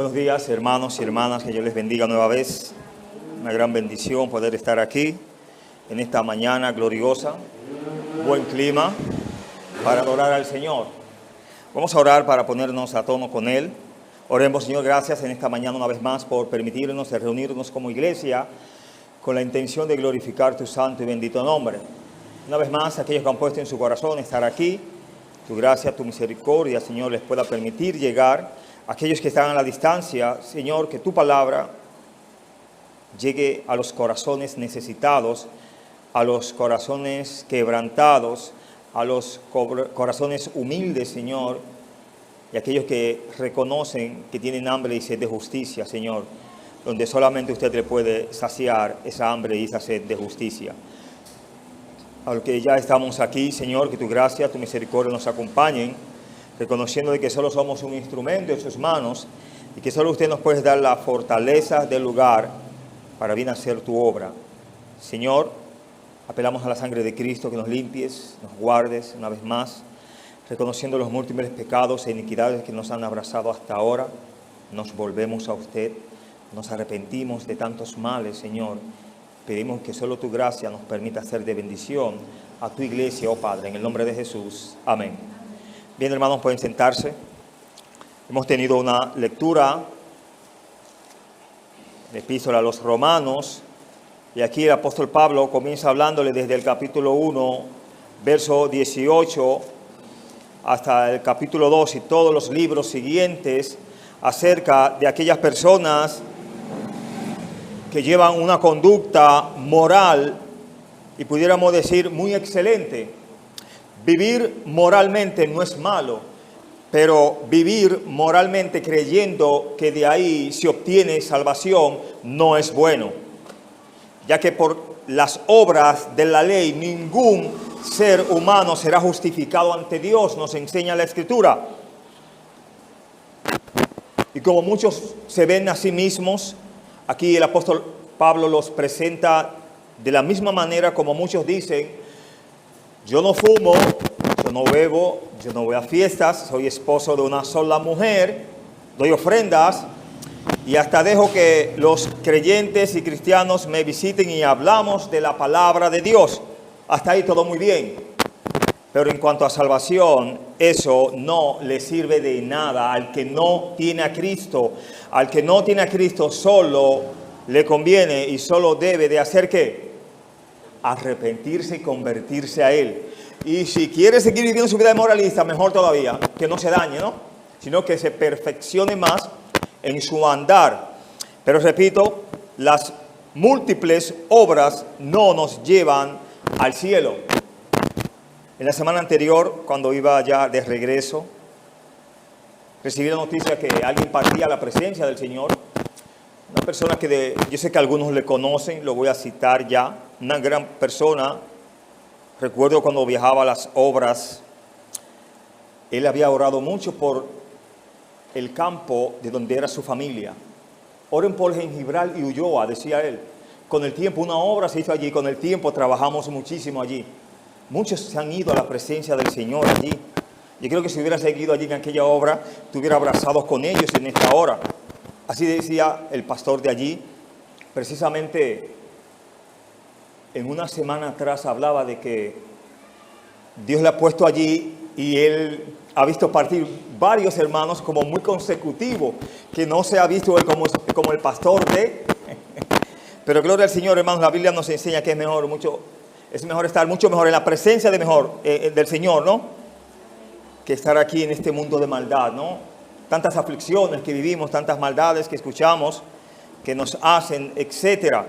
Buenos días, hermanos y hermanas, que Dios les bendiga nueva vez. Una gran bendición poder estar aquí en esta mañana gloriosa. Buen clima para adorar al Señor. Vamos a orar para ponernos a tono con Él. Oremos, Señor, gracias en esta mañana una vez más por permitirnos reunirnos como iglesia con la intención de glorificar tu santo y bendito nombre. Una vez más, aquellos que han puesto en su corazón estar aquí, tu gracia, tu misericordia, Señor, les pueda permitir llegar. Aquellos que están a la distancia, Señor, que tu palabra llegue a los corazones necesitados, a los corazones quebrantados, a los corazones humildes, Señor, y aquellos que reconocen que tienen hambre y sed de justicia, Señor, donde solamente usted le puede saciar esa hambre y esa sed de justicia. A los que ya estamos aquí, Señor, que tu gracia, tu misericordia nos acompañen, reconociendo de que solo somos un instrumento en sus manos y que solo usted nos puede dar la fortaleza del lugar para bien hacer tu obra. Señor, apelamos a la sangre de Cristo, que nos limpies, nos guardes una vez más, reconociendo los múltiples pecados e iniquidades que nos han abrazado hasta ahora. Nos volvemos a usted, nos arrepentimos de tantos males, Señor. Pedimos que solo tu gracia nos permita ser de bendición a tu iglesia, oh Padre, en el nombre de Jesús. Amén. Bien, hermanos, pueden sentarse. Hemos tenido una lectura de Epístola a los Romanos, y aquí el apóstol Pablo comienza hablándole desde el capítulo 1, verso 18, hasta el capítulo 2 y todos los libros siguientes acerca de aquellas personas que llevan una conducta moral y pudiéramos decir muy excelente. Vivir moralmente no es malo, pero vivir moralmente creyendo que de ahí se obtiene salvación no es bueno, ya que por las obras de la ley ningún ser humano será justificado ante Dios, nos enseña la Escritura. Y como muchos se ven a sí mismos, aquí el apóstol Pablo los presenta de la misma manera como muchos dicen: yo no fumo, yo no bebo, yo no voy a fiestas, soy esposo de una sola mujer, doy ofrendas y hasta dejo que los creyentes y cristianos me visiten y hablamos de la palabra de Dios. Hasta ahí todo muy bien. Pero en cuanto a salvación, eso no le sirve de nada al que no tiene a Cristo. Al que no tiene a Cristo solo le conviene y solo debe de hacer ¿qué? Arrepentirse y convertirse a Él. Y si quiere seguir viviendo su vida de moralista, mejor todavía, que no se dañe, ¿no? Sino que se perfeccione más en su andar. Pero repito, las múltiples obras no nos llevan al cielo. En la semana anterior, cuando iba ya de regreso, recibí la noticia que alguien partía a la presencia del Señor. Una persona que yo sé que algunos le conocen, lo voy a citar ya. Una gran persona. Recuerdo cuando viajaba a las obras, él había orado mucho por el campo de donde era su familia. Oren por Gengibral y Ulloa, decía él. Con el tiempo una obra se hizo allí, con el tiempo trabajamos muchísimo allí. Muchos se han ido a la presencia del Señor allí. Yo creo que si hubiera seguido allí en aquella obra, estuviera abrazado con ellos en esta hora. Así decía el pastor de allí. Precisamente en una semana atrás hablaba de que Dios le ha puesto allí y él ha visto partir varios hermanos como muy consecutivo, que no se ha visto él como el pastor de... Pero gloria al Señor, hermanos, la Biblia nos enseña que es mejor estar mucho mejor en la presencia del Señor, ¿no? Que estar aquí en este mundo de maldad, ¿no? Tantas aflicciones que vivimos, tantas maldades que escuchamos, que nos hacen, etcétera.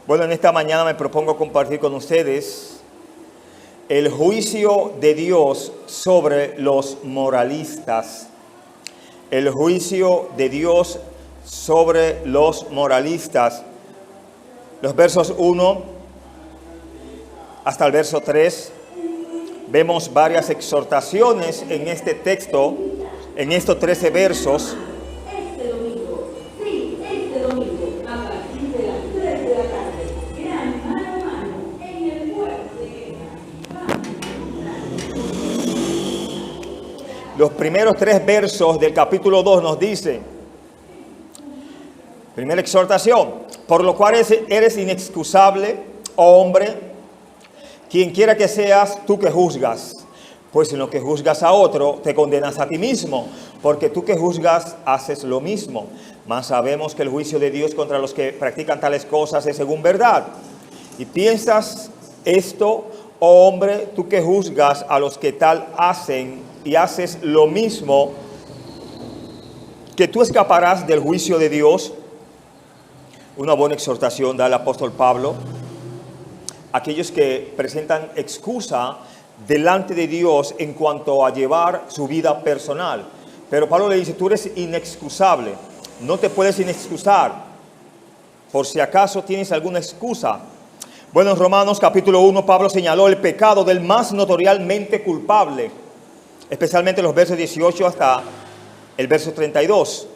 Bueno, en esta mañana me propongo compartir con ustedes el juicio de Dios sobre los moralistas. El juicio de Dios sobre los moralistas. Los versos 1 hasta el verso 3, vemos varias exhortaciones en este texto, en estos 13 versos. Los primeros 3 versos del capítulo 2 nos dicen: Primera exhortación. Por lo cual eres inexcusable, oh hombre, quien quiera que seas, tú que juzgas. Pues en lo que juzgas a otro, te condenas a ti mismo, porque tú que juzgas, haces lo mismo. Mas sabemos que el juicio de Dios contra los que practican tales cosas es según verdad. Y piensas esto, oh hombre, tú que juzgas a los que tal hacen y haces lo mismo, que tú escaparás del juicio de Dios. Una buena exhortación da el apóstol Pablo a aquellos que presentan excusa delante de Dios en cuanto a llevar su vida personal. Pero Pablo le dice, tú eres inexcusable, no te puedes inexcusar, por si acaso tienes alguna excusa. Bueno, en Romanos capítulo 1, Pablo señaló el pecado del más notoriamente culpable, especialmente los versos 18 hasta el verso 32.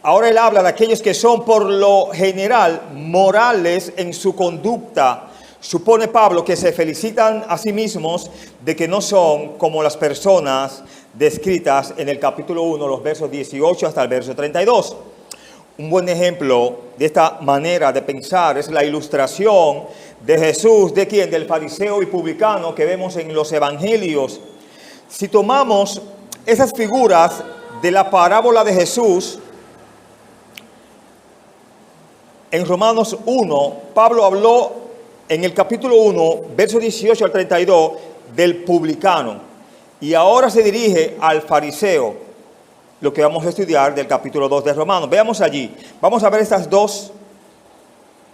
Ahora él habla de aquellos que son por lo general morales en su conducta. Supone Pablo que se felicitan a sí mismos de que no son como las personas descritas en el capítulo 1, los versos 18 hasta el verso 32. Un buen ejemplo de esta manera de pensar es la ilustración de Jesús, ¿de quién? Del fariseo y publicano que vemos en los evangelios. Si tomamos esas figuras de la parábola de Jesús, en Romanos 1, Pablo habló en el capítulo 1, versos 18 al 32, del publicano. Y ahora se dirige al fariseo, lo que vamos a estudiar del capítulo 2 de Romanos. Veamos allí. Vamos a ver estas dos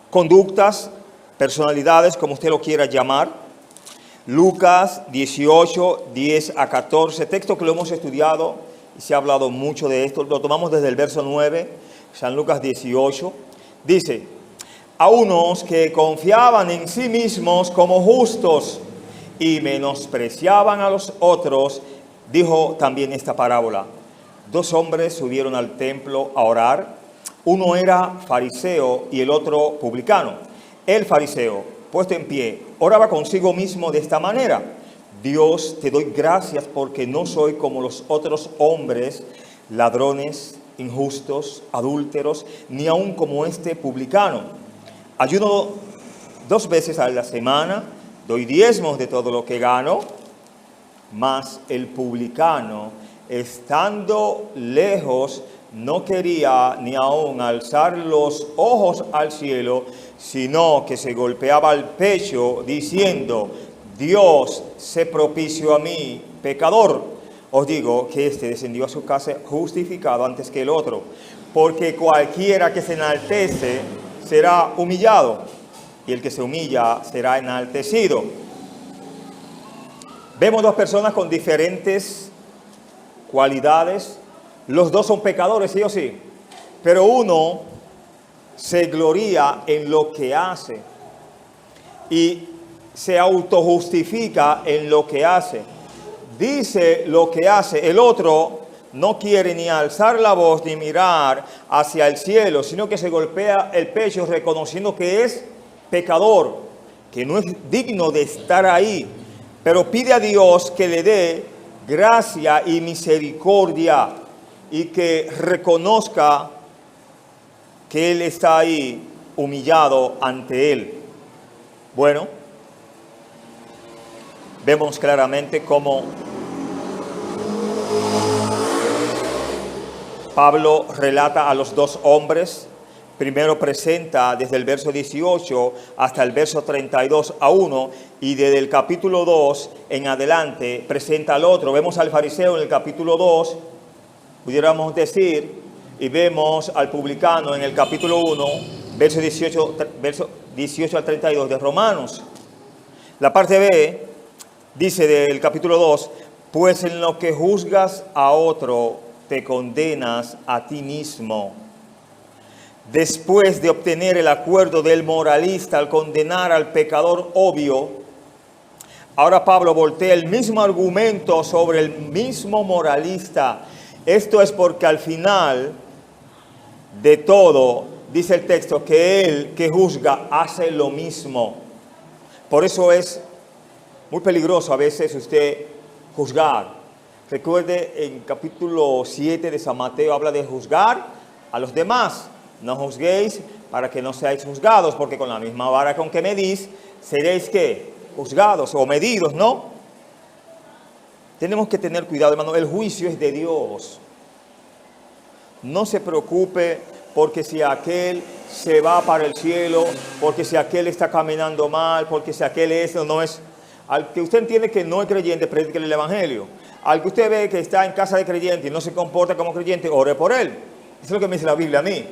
conductas, personalidades, como usted lo quiera llamar. Lucas 18, 10 a 14, texto que lo hemos estudiado y se ha hablado mucho de esto. Lo tomamos desde el verso 9, San Lucas 18. Dice, a unos que confiaban en sí mismos como justos y menospreciaban a los otros, dijo también esta parábola. Dos hombres subieron al templo a orar. Uno era fariseo y el otro publicano. El fariseo, puesto en pie, oraba consigo mismo de esta manera. Dios, te doy gracias porque no soy como los otros hombres, ladrones, injustos, adúlteros, ni aun como este publicano. Ayuno 2 veces a la semana, doy diezmos de todo lo que gano. Mas el publicano, estando lejos, no quería ni aun alzar los ojos al cielo, sino que se golpeaba el pecho diciendo, Dios, sé propicio a mí, pecador. Os digo que este descendió a su casa justificado antes que el otro, porque cualquiera que se enaltece será humillado, y el que se humilla será enaltecido. Vemos dos personas con diferentes cualidades. Los dos son pecadores, sí o sí, pero uno se gloría en lo que hace y se autojustifica en lo que hace. Dice lo que hace. El otro no quiere ni alzar la voz ni mirar hacia el cielo, sino que se golpea el pecho reconociendo que es pecador, que no es digno de estar ahí, pero pide a Dios que le dé gracia y misericordia y que reconozca que Él está ahí humillado ante Él. Bueno, vemos claramente cómo Pablo relata a los dos hombres. Primero presenta desde el verso 18 hasta el verso 32 a uno, y desde el capítulo 2 en adelante presenta al otro. Vemos al fariseo en el capítulo 2, pudiéramos decir, y vemos al publicano en el capítulo 1, verso 18 al 32 de Romanos. La parte B dice del capítulo 2, pues en lo que juzgas a otro, te condenas a ti mismo. Después de obtener el acuerdo del moralista al condenar al pecador obvio, ahora Pablo voltea el mismo argumento sobre el mismo moralista. Esto es porque al final de todo, dice el texto, que él que juzga hace lo mismo. Por eso es muy peligroso a veces usted juzgar. Recuerde, en capítulo 7 de San Mateo habla de juzgar a los demás. No juzguéis para que no seáis juzgados, porque con la misma vara con que medís, seréis ¿qué? Juzgados o medidos, ¿no? Tenemos que tener cuidado, hermano. El juicio es de Dios. No se preocupe porque si aquel se va para el cielo, porque si aquel está caminando mal, porque si aquel es o no es. Al que usted entiende que no es creyente, predique el evangelio. Al que usted ve que está en casa de creyente y no se comporta como creyente, ore por él. Eso es lo que me dice la Biblia a mí.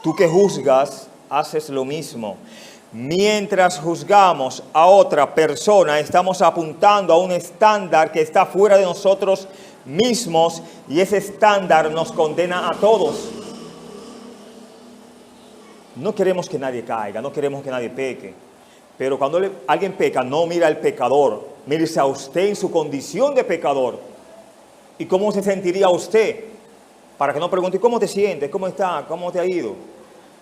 Tú que juzgas, haces lo mismo. Mientras juzgamos a otra persona, estamos apuntando a un estándar que está fuera de nosotros mismos y ese estándar nos condena a todos. No queremos que nadie caiga, no queremos que nadie peque. Pero cuando alguien peca, no mira al pecador, mírese a usted en su condición de pecador. ¿Y cómo se sentiría usted? Para que no pregunte, ¿cómo te sientes? ¿Cómo está? ¿Cómo te ha ido?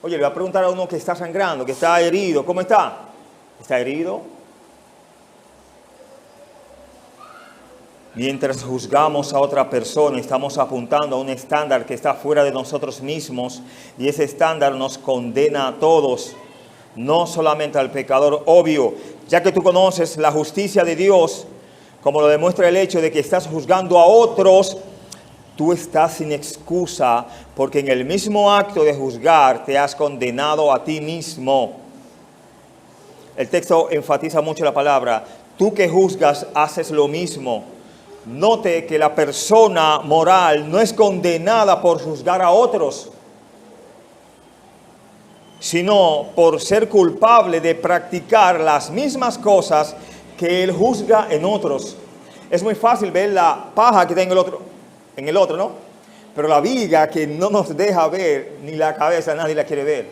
Oye, le va a preguntar a uno que está sangrando, que está herido. ¿Cómo está? ¿Está herido? Mientras juzgamos a otra persona, estamos apuntando a un estándar que está fuera de nosotros mismos y ese estándar nos condena a todos, no solamente al pecador. Obvio, ya que tú conoces la justicia de Dios, como lo demuestra el hecho de que estás juzgando a otros, tú estás sin excusa, porque en el mismo acto de juzgar te has condenado a ti mismo. El texto enfatiza mucho la palabra, tú que juzgas haces lo mismo. Note que la persona moral no es condenada por juzgar a otros, sino por ser culpable de practicar las mismas cosas que él juzga en otros. Es muy fácil ver la paja que está en el otro, ¿no? Pero la viga que no nos deja ver, ni la cabeza, nadie la quiere ver.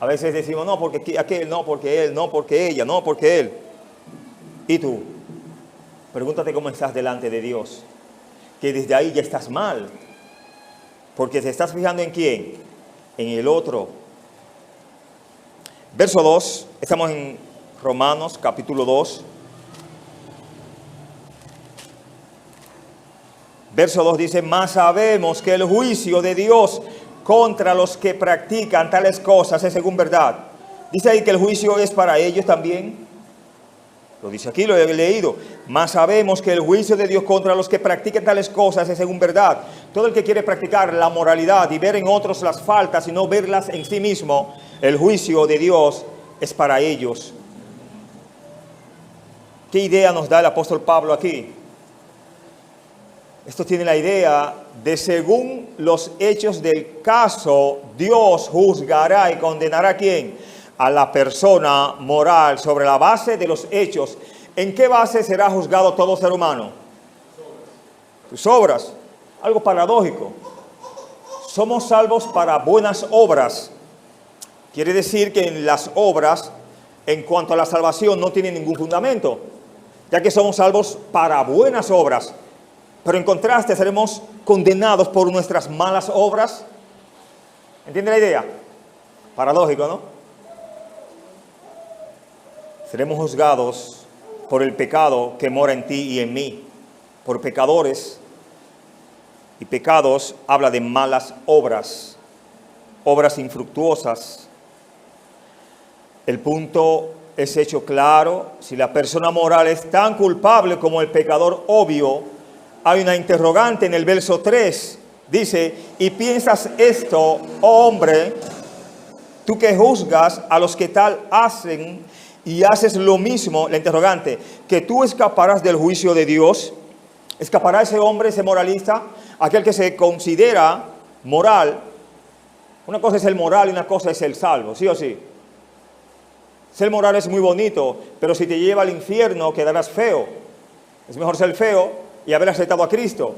A veces decimos, no, porque aquel, no, porque él, no, porque ella, no, porque él. ¿Y tú? Pregúntate cómo estás delante de Dios. Que desde ahí ya estás mal. Porque te estás fijando en quién, en el otro. Verso 2, estamos en Romanos capítulo 2. Verso 2 dice, mas sabemos que el juicio de Dios contra los que practican tales cosas es según verdad. Dice ahí que el juicio es para ellos también. Lo dice aquí, lo he leído. Mas sabemos que el juicio de Dios contra los que practican tales cosas es según verdad. Todo el que quiere practicar la moralidad y ver en otros las faltas y no verlas en sí mismo, el juicio de Dios es para ellos. ¿Qué idea nos da el apóstol Pablo aquí? Esto tiene la idea de según los hechos del caso, Dios juzgará y condenará ¿a quién? A la persona moral sobre la base de los hechos. ¿En qué base será juzgado todo ser humano? Tus obras. Algo paradójico. Somos salvos para buenas obras. Quiere decir que en las obras, en cuanto a la salvación, no tiene ningún fundamento, ya que somos salvos para buenas obras. Pero en contraste seremos condenados por nuestras malas obras. ¿Entiende la idea? Paradójico, ¿no? Seremos juzgados por el pecado que mora en ti y en mí. Por pecadores. Y pecados habla de malas obras. Obras infructuosas. El punto es hecho claro. Si la persona moral es tan culpable como el pecador obvio, hay una interrogante en el verso 3. Dice, ¿y piensas esto, oh hombre, tú que juzgas a los que tal hacen y haces lo mismo? La interrogante, ¿que tú escaparás del juicio de Dios? ¿Escapará ese hombre, ese moralista? Aquel que se considera moral. Una cosa es el moral y una cosa es el salvo, ¿sí o sí? Ser moral es muy bonito, pero si te lleva al infierno quedarás feo. Es mejor ser feo y haber aceptado a Cristo.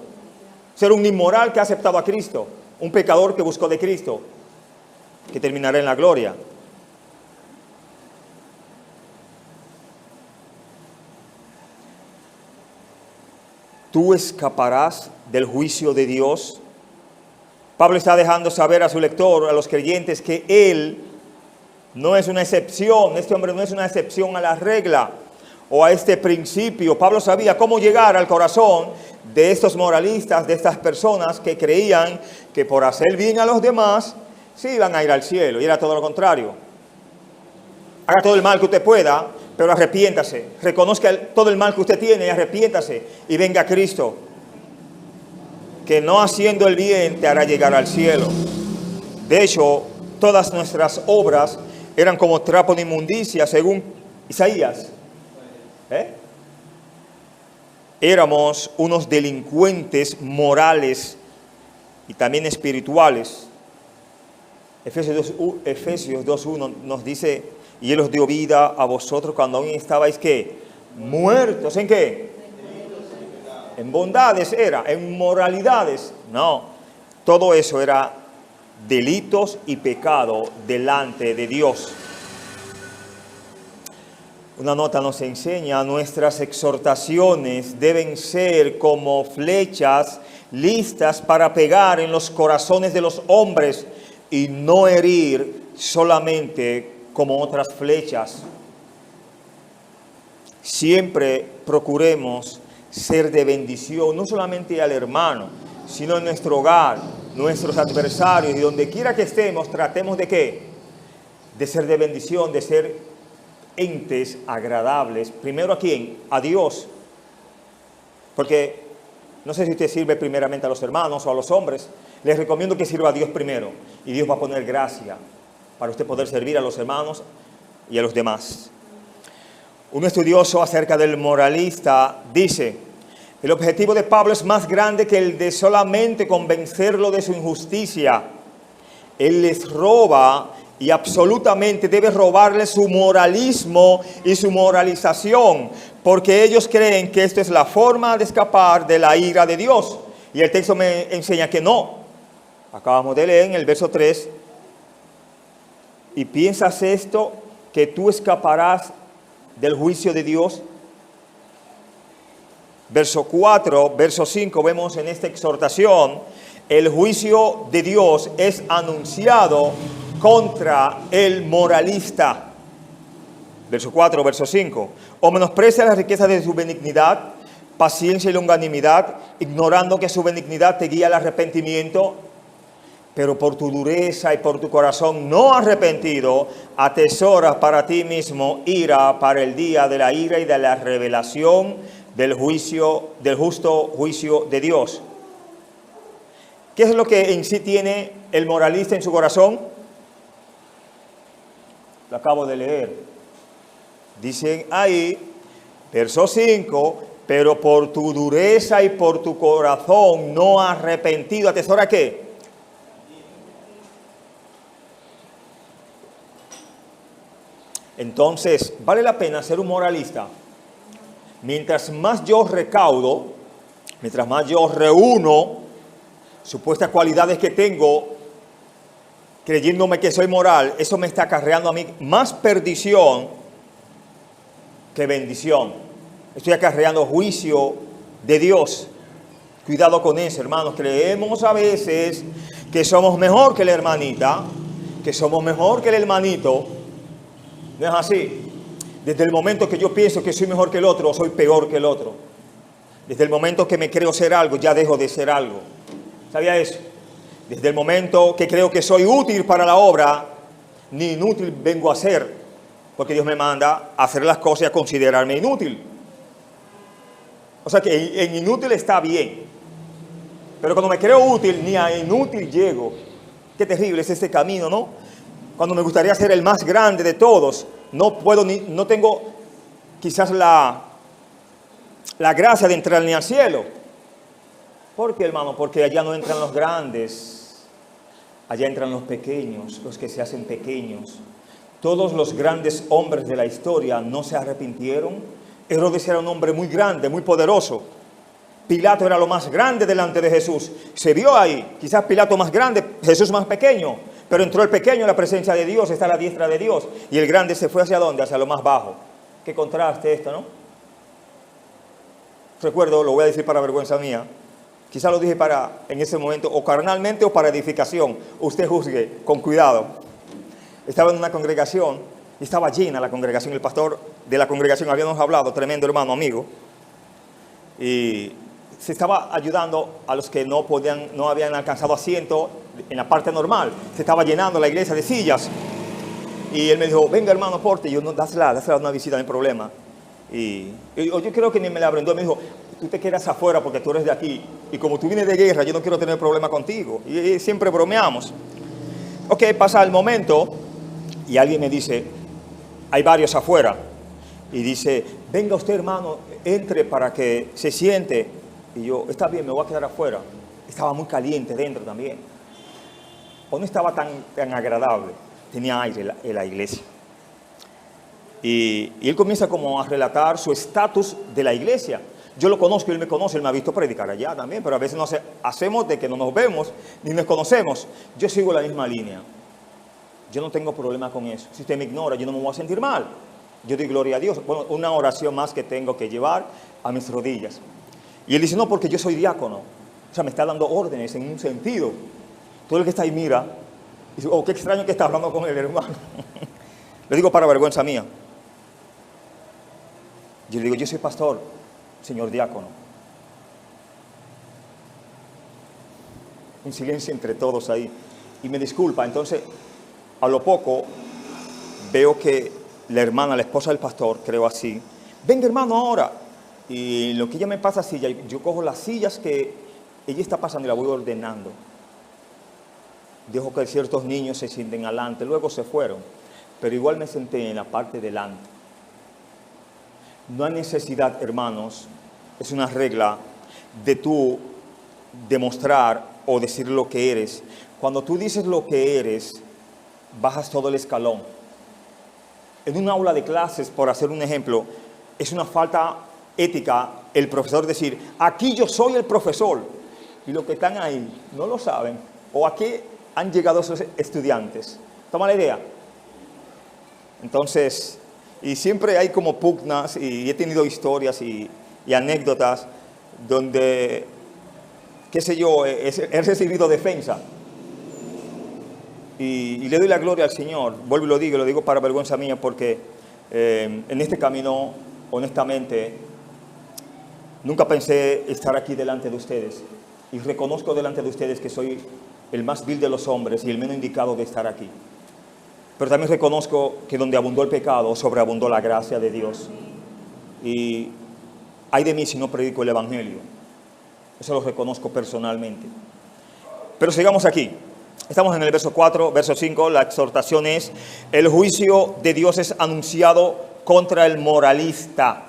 Ser un inmoral que ha aceptado a Cristo. Un pecador que buscó de Cristo, que terminará en la gloria. ¿Tú escaparás del juicio de Dios? Pablo está dejando saber a su lector, a los creyentes, que él no es una excepción. Este hombre no es una excepción a la regla. o a este principio. Pablo sabía cómo llegar al corazón de estos moralistas, de estas personas que creían que por hacer bien a los demás, sí iban a ir al cielo. Y era todo lo contrario. Haga todo el mal que usted pueda, pero arrepiéntase. Reconozca todo el mal que usted tiene y arrepiéntase. Y venga a Cristo, que no haciendo el bien te hará llegar al cielo. De hecho, todas nuestras obras eran como trapo de inmundicia, según Isaías. Éramos unos delincuentes morales y también espirituales. Efesios 2:1 nos dice: y Él os dio vida a vosotros cuando aún estabais, ¿qué? Muertos. ¿En qué? En bondades era, en moralidades. No, todo eso era delitos y pecado delante de Dios. Una nota nos enseña: nuestras exhortaciones deben ser como flechas listas para pegar en los corazones de los hombres y no herir solamente como otras flechas. Siempre procuremos ser de bendición, no solamente al hermano, sino en nuestro hogar, nuestros adversarios, y donde quiera que estemos, tratemos de ¿qué? De ser de bendición, de ser entes agradables. Primero, ¿a quién? A Dios. Porque no sé si usted sirve primeramente a los hermanos o a los hombres. Les recomiendo que sirva a Dios primero, y Dios va a poner gracia para usted poder servir a los hermanos y a los demás. Un estudioso acerca del moralista dice: el objetivo de Pablo es más grande que el de solamente convencerlo de su injusticia. Él les roba y absolutamente debe robarles su moralismo y su moralización, porque ellos creen que esto es la forma de escapar de la ira de Dios. Y el texto me enseña que no. Acabamos de leer en el verso 3: ¿y piensas esto, que tú escaparás del juicio de Dios? Verso 4, verso 5, vemos en esta exhortación: el juicio de Dios es anunciado contra el moralista. Verso 4, verso 5: o menosprecia la riqueza de su benignidad, paciencia y longanimidad, ignorando que su benignidad te guía al arrepentimiento, pero por tu dureza y por tu corazón no arrepentido, atesoras para ti mismo ira para el día de la ira y de la revelación del juicio, del justo juicio de Dios. ¿Qué es lo que en sí tiene el moralista en su corazón? Lo acabo de leer. Dicen ahí, verso 5: pero por tu dureza y por tu corazón no arrepentido, ¿atesora qué? Entonces, ¿vale la pena ser un moralista? Mientras más yo recaudo, mientras más yo reúno supuestas cualidades que tengo, creyéndome que soy moral, eso me está acarreando a mí más perdición que bendición. Estoy acarreando juicio de Dios. Cuidado con eso, hermanos. Creemos a veces que somos mejor que la hermanita, que somos mejor que el hermanito. No es así. Desde el momento que yo pienso que soy mejor que el otro, soy peor que el otro. Desde el momento que me creo ser algo, ya dejo de ser algo. ¿Sabía eso? Desde el momento que creo que soy útil para la obra, ni inútil vengo a ser, porque Dios me manda a hacer las cosas y a considerarme inútil. O sea que en inútil está bien, pero cuando me creo útil, ni a inútil llego. Qué terrible es este camino, ¿no? Cuando me gustaría ser el más grande de todos, no puedo no tengo quizás la gracia de entrar ni al cielo. ¿Por qué, hermano? Porque allá no entran los grandes, allá entran los pequeños, los que se hacen pequeños. Todos los grandes hombres de la historia no se arrepintieron. Herodes era un hombre muy grande, muy poderoso. Pilato era lo más grande delante de Jesús. Se vio ahí, quizás Pilato más grande, Jesús más pequeño. Pero entró el pequeño en la presencia de Dios, está a la diestra de Dios. Y el grande se fue ¿hacia dónde? Hacia lo más bajo. Qué contraste esto, ¿no? Recuerdo, lo voy a decir para vergüenza mía. Quizá lo dije en ese momento, o carnalmente o para edificación. Usted juzgue, con cuidado. Estaba en una congregación y estaba llena la congregación. El pastor de la congregación habíamos hablado, tremendo hermano, amigo, y se estaba ayudando a los que no habían alcanzado asiento en la parte normal. Se estaba llenando la iglesia de sillas. Y él me dijo, venga hermano, porte. Y yo, no, dásela una visita, no hay problema. Y yo creo que ni me la brindó. Me dijo, tú te quedas afuera porque tú eres de aquí. Y como tú vienes de guerra, yo no quiero tener problema contigo. Y siempre bromeamos. Ok, pasa el momento y alguien me dice, hay varios afuera. Y dice, venga usted hermano, entre para que se siente. Y yo, está bien, me voy a quedar afuera. Estaba muy caliente dentro también. O no estaba tan agradable. Tenía aire en la iglesia. Y él comienza como a relatar su estatus de la iglesia. Yo lo conozco, él me conoce, él me ha visto predicar allá también, pero a veces nos hacemos de que no nos vemos ni nos conocemos. Yo sigo la misma línea. Yo no tengo problema con eso. Si usted me ignora, yo no me voy a sentir mal. Yo doy gloria a Dios. Bueno, una oración más que tengo que llevar a mis rodillas. Y él dice, no, porque yo soy diácono. O sea, me está dando órdenes en un sentido. Todo el que está ahí mira. Y dice, oh, qué extraño que está hablando con el hermano. Le digo para vergüenza mía. Yo le digo, yo soy pastor, señor diácono. Un silencio entre todos ahí. Y me disculpa. Entonces, a lo poco, veo que la hermana, la esposa del pastor, creo así, venga hermano ahora. Y lo que ella me pasa silla, yo cojo las sillas que ella está pasando y la voy ordenando. Dejo que ciertos niños se sienten adelante, luego se fueron, pero igual me senté en la parte delante. No hay necesidad, hermanos, es una regla de tú demostrar o decir lo que eres. Cuando tú dices lo que eres, bajas todo el escalón. En un aula de clases, por hacer un ejemplo, es una falta ética el profesor decir, aquí yo soy el profesor, y los que están ahí no lo saben, o aquí han llegado esos estudiantes. ¿Toma la idea? Entonces, y siempre hay como pugnas, y he tenido historias y anécdotas donde, qué sé yo, he recibido defensa. Y le doy la gloria al Señor. Vuelvo y lo digo para vergüenza mía, porque en este camino, honestamente, nunca pensé estar aquí delante de ustedes. Y reconozco delante de ustedes que soy el más vil de los hombres y el menos indicado de estar aquí. Pero también reconozco que donde abundó el pecado, sobreabundó la gracia de Dios. Y ay de mí si no predico el Evangelio. Eso lo reconozco personalmente. Pero sigamos aquí. Estamos en el verso 4, verso 5. La exhortación es, el juicio de Dios es anunciado contra el moralista.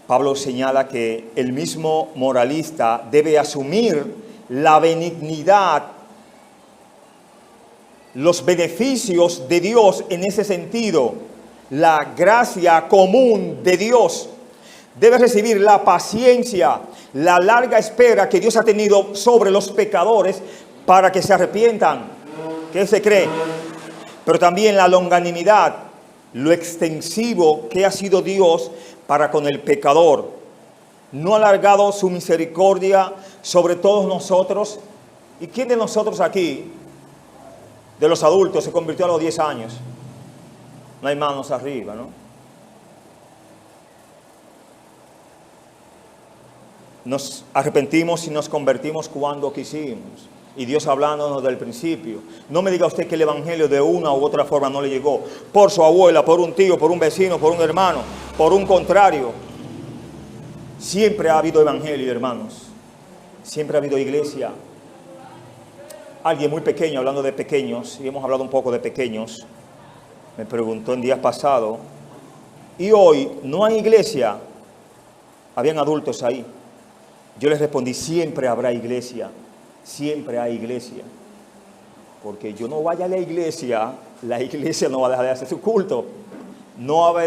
Pablo señala que el mismo moralista debe asumir la benignidad, los beneficios de Dios en ese sentido, la gracia común de Dios. Debe recibir la paciencia, la larga espera que Dios ha tenido sobre los pecadores para que se arrepientan. ¿Qué se cree? Pero también la longanimidad, lo extensivo que ha sido Dios para con el pecador. No ha alargado su misericordia sobre todos nosotros. ¿Y quién de nosotros aquí, de los adultos, se convirtió a los 10 años? No hay manos arriba, ¿no? Nos arrepentimos y nos convertimos cuando quisimos. Y Dios hablándonos del principio. No me diga usted que el evangelio de una u otra forma no le llegó. Por su abuela, por un tío, por un vecino, por un hermano, por un contrario. Siempre ha habido evangelio, hermanos. Siempre ha habido iglesia. Alguien muy pequeño, hablando de pequeños, y hemos hablado un poco de pequeños, me preguntó en días pasados, y hoy no hay iglesia. Habían adultos ahí. Yo les respondí, siempre habrá iglesia. Siempre hay iglesia. Porque yo no vaya a la iglesia no va a dejar de hacer su culto. No ha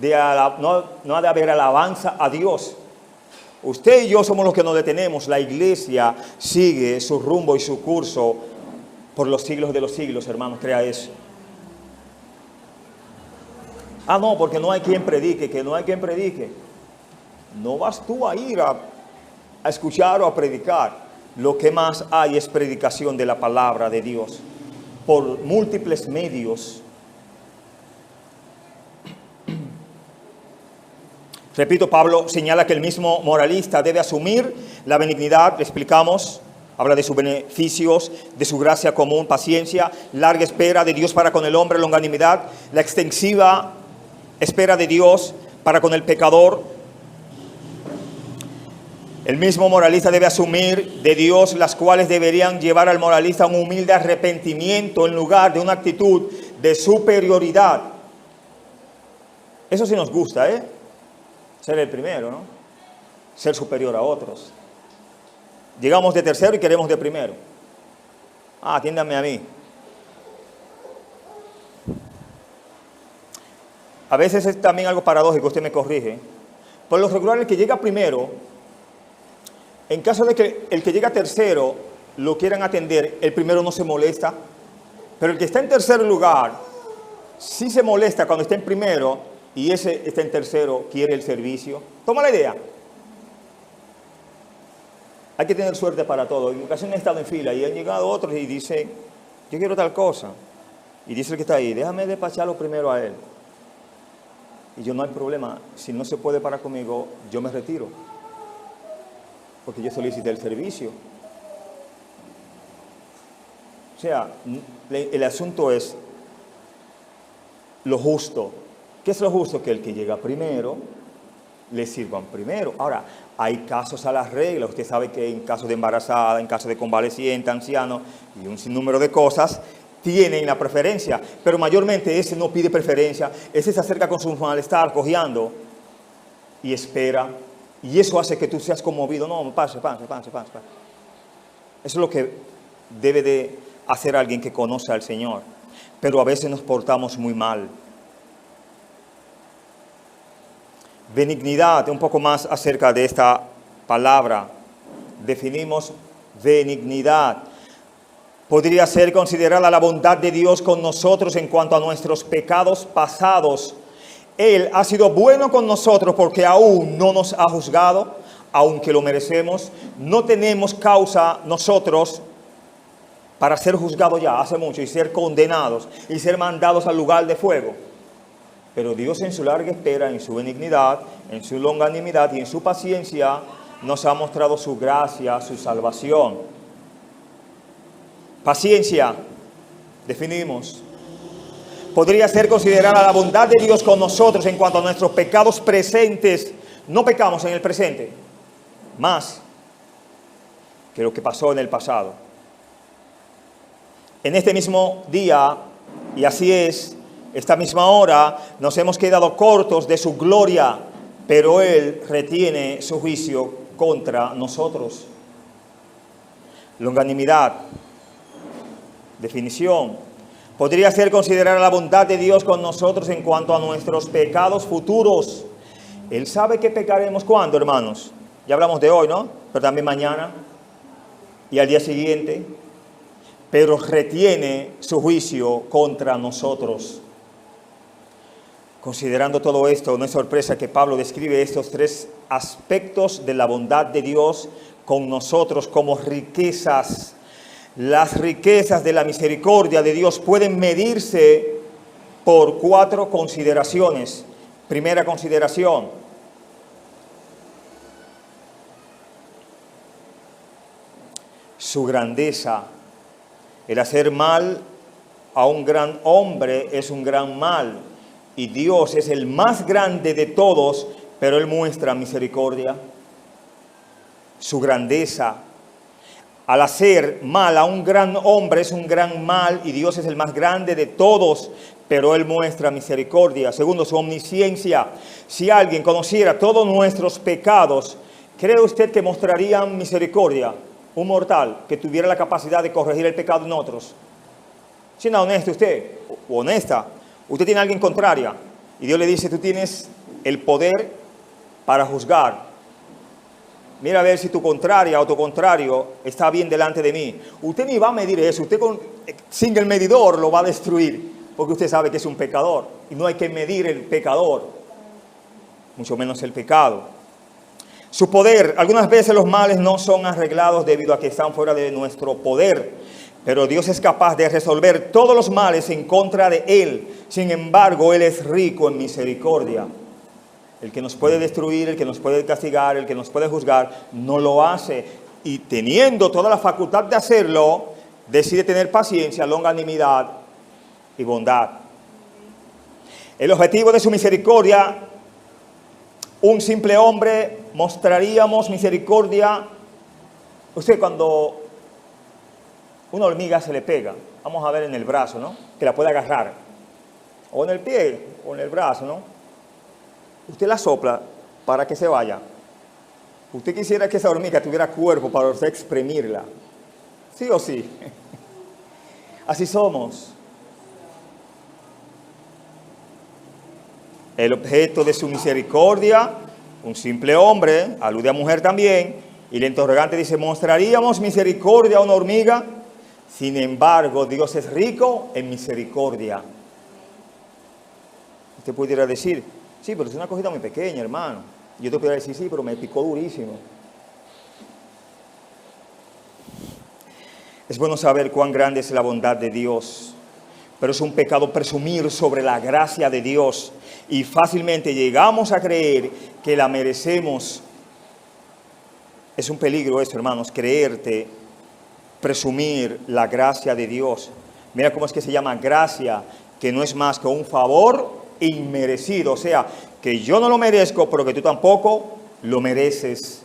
de haber alabanza a Dios. Usted y yo somos los que nos detenemos. La iglesia sigue su rumbo y su curso por los siglos de los siglos, hermanos. Crea eso. Ah, no, porque no hay quien predique, que no hay quien predique. No vas tú a ir a escuchar o a predicar. Lo que más hay es predicación de la palabra de Dios por múltiples medios. Repito, Pablo señala que el mismo moralista debe asumir la benignidad, le explicamos, habla de sus beneficios, de su gracia común, paciencia, larga espera de Dios para con el hombre, longanimidad, la extensiva espera de Dios para con el pecador. El mismo moralista debe asumir de Dios las cuales deberían llevar al moralista a un humilde arrepentimiento en lugar de una actitud de superioridad. Eso sí nos gusta, ser el primero, ¿no? Ser superior a otros. Llegamos de tercero y queremos de primero. Atiéndame a mí. A veces es también algo paradójico, usted me corrige. Por lo regular, el que llega primero, en caso de que el que llega tercero lo quieran atender, el primero no se molesta. Pero el que está en tercer lugar, sí se molesta cuando está en primero y ese está en tercero, quiere el servicio. Toma la idea. Hay que tener suerte para todo. En ocasiones he estado en fila y han llegado otros y dicen, yo quiero tal cosa. Y dice el que está ahí, déjame despacharlo primero a él. Y yo, no hay problema, si no se puede parar conmigo, yo me retiro. Porque yo solicité el servicio. O sea, el asunto es lo justo. ¿Qué es lo justo? Que el que llega primero, le sirvan primero. Ahora, hay casos a las reglas. Usted sabe que en caso de embarazada, en caso de convaleciente, anciano y un sinnúmero de cosas, tienen la preferencia. Pero mayormente ese no pide preferencia. Ese se acerca con su malestar, cojeando y espera. Y eso hace que tú seas conmovido. No, pase. Eso es lo que debe de hacer alguien que conoce al Señor. Pero a veces nos portamos muy mal. Benignidad, un poco más acerca de esta palabra. Definimos benignidad. Podría ser considerada la bondad de Dios con nosotros en cuanto a nuestros pecados pasados. Él ha sido bueno con nosotros porque aún no nos ha juzgado, aunque lo merecemos. No tenemos causa nosotros para ser juzgados ya hace mucho y ser condenados y ser mandados al lugar de fuego. Pero Dios en su larga espera, en su benignidad, en su longanimidad y en su paciencia nos ha mostrado su gracia, su salvación. Paciencia, definimos. Podría ser considerada la bondad de Dios con nosotros en cuanto a nuestros pecados presentes. No pecamos en el presente, más que lo que pasó en el pasado. En este mismo día, y así es, esta misma hora, nos hemos quedado cortos de su gloria, pero Él retiene su juicio contra nosotros. Longanimidad, definición. Podría ser considerada la bondad de Dios con nosotros en cuanto a nuestros pecados futuros. Él sabe que pecaremos cuándo, hermanos. Ya hablamos de hoy, ¿no? Pero también mañana y al día siguiente. Pero retiene su juicio contra nosotros. Considerando todo esto, no es sorpresa que Pablo describe estos tres aspectos de la bondad de Dios con nosotros como riquezas. Las riquezas de la misericordia de Dios pueden medirse por 4 consideraciones. Primera consideración: su grandeza. El hacer mal a un gran hombre es un gran mal. Y Dios es el más grande de todos, pero Él muestra misericordia. Su grandeza. Al hacer mal a un gran hombre es un gran mal y Dios es el más grande de todos, pero Él muestra misericordia. Segundo, su omnisciencia. Si alguien conociera todos nuestros pecados, ¿cree usted que mostrarían misericordia? Un mortal que tuviera la capacidad de corregir el pecado en otros. Si no, honesto usted, o honesta, usted tiene a alguien contraria y Dios le dice, tú tienes el poder para juzgar. Mira a ver si tu contraria o tu contrario está bien delante de mí. Usted ni va a medir eso. Usted sin el medidor lo va a destruir. Porque usted sabe que es un pecador. Y no hay que medir el pecador. Mucho menos el pecado. Su poder. Algunas veces los males no son arreglados debido a que están fuera de nuestro poder. Pero Dios es capaz de resolver todos los males en contra de Él. Sin embargo, Él es rico en misericordia. El que nos puede destruir, el que nos puede castigar, el que nos puede juzgar, no lo hace. Y teniendo toda la facultad de hacerlo, decide tener paciencia, longanimidad y bondad. El objetivo de su misericordia, un simple hombre, mostraríamos misericordia. Usted, cuando una hormiga se le pega, vamos a ver en el brazo, ¿no? Que la puede agarrar, o en el pie, o en el brazo, ¿no? Usted la sopla para que se vaya. Usted quisiera que esa hormiga tuviera cuerpo para usted exprimirla. ¿Sí o sí? Así somos. El objeto de su misericordia, un simple hombre, alude a mujer también, y el interrogante dice, ¿mostraríamos misericordia a una hormiga? Sin embargo, Dios es rico en misericordia. Usted pudiera decir, sí, pero es una cosita muy pequeña, hermano. Yo te pudiera decir, sí, pero me picó durísimo. Es bueno saber cuán grande es la bondad de Dios, pero es un pecado presumir sobre la gracia de Dios y fácilmente llegamos a creer que la merecemos. Es un peligro esto, hermanos, presumir la gracia de Dios. Mira cómo es que se llama gracia, que no es más que un favor inmerecido, o sea, que yo no lo merezco, pero que tú tampoco lo mereces.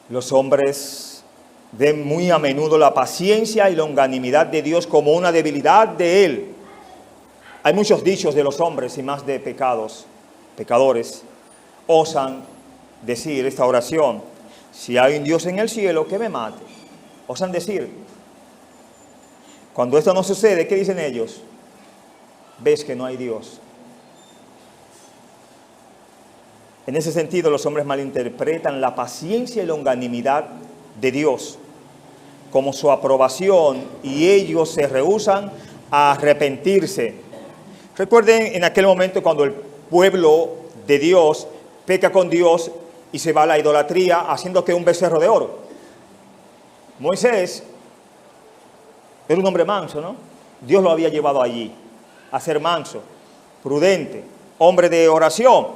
Los hombres ven muy a menudo la paciencia y longanimidad de Dios como una debilidad de Él. Hay muchos dichos de los hombres y más de pecadores, osan decir esta oración, si hay un Dios en el cielo, que me mate. Osan decir, cuando esto no sucede, ¿qué dicen ellos? Ves que no hay Dios. En ese sentido, los hombres malinterpretan la paciencia y longanimidad de Dios como su aprobación y ellos se rehúsan a arrepentirse. Recuerden en aquel momento cuando el pueblo de Dios peca con Dios y se va a la idolatría haciendo que un becerro de oro. Moisés era un hombre manso, ¿no? Dios lo había llevado allí a ser manso, prudente, hombre de oración.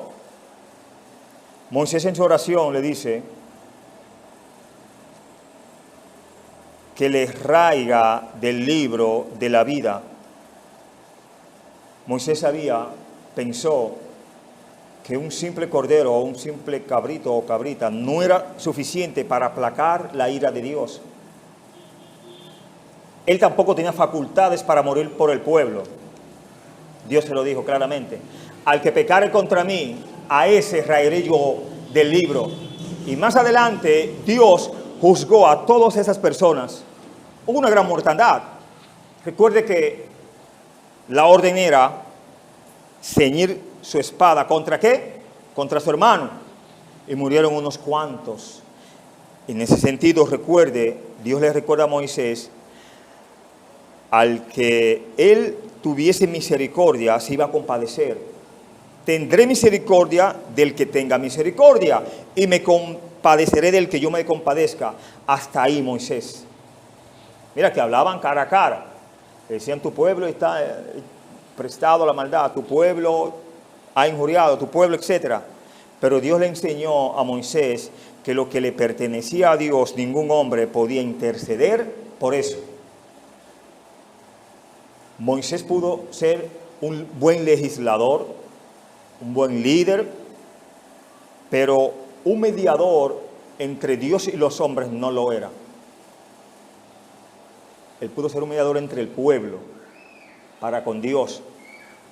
Moisés en su oración le dice que le raiga del libro de la vida. Moisés pensó que un simple cordero o un simple cabrito o cabrita no era suficiente para aplacar la ira de Dios. Él tampoco tenía facultades para morir por el pueblo. Dios se lo dijo claramente. Al que pecare contra mí, a ese raeré yo del libro. Y más adelante, Dios juzgó a todas esas personas. Hubo una gran mortandad. Recuerde que la orden era ceñir su espada. ¿Contra qué? Contra su hermano. Y murieron unos cuantos. En ese sentido, recuerde, Dios le recuerda a Moisés, al que él tuviese misericordia, se iba a compadecer. Tendré misericordia del que tenga misericordia y me compadeceré del que yo me compadezca. Hasta ahí Moisés. Mira que hablaban cara a cara. Decían, tu pueblo está prestado a la maldad, tu pueblo ha injuriado, tu pueblo, etc. Pero Dios le enseñó a Moisés que lo que le pertenecía a Dios, ningún hombre podía interceder por eso. Moisés pudo ser un buen legislador, un buen líder, pero un mediador entre Dios y los hombres no lo era. Él pudo ser un mediador entre el pueblo para con Dios.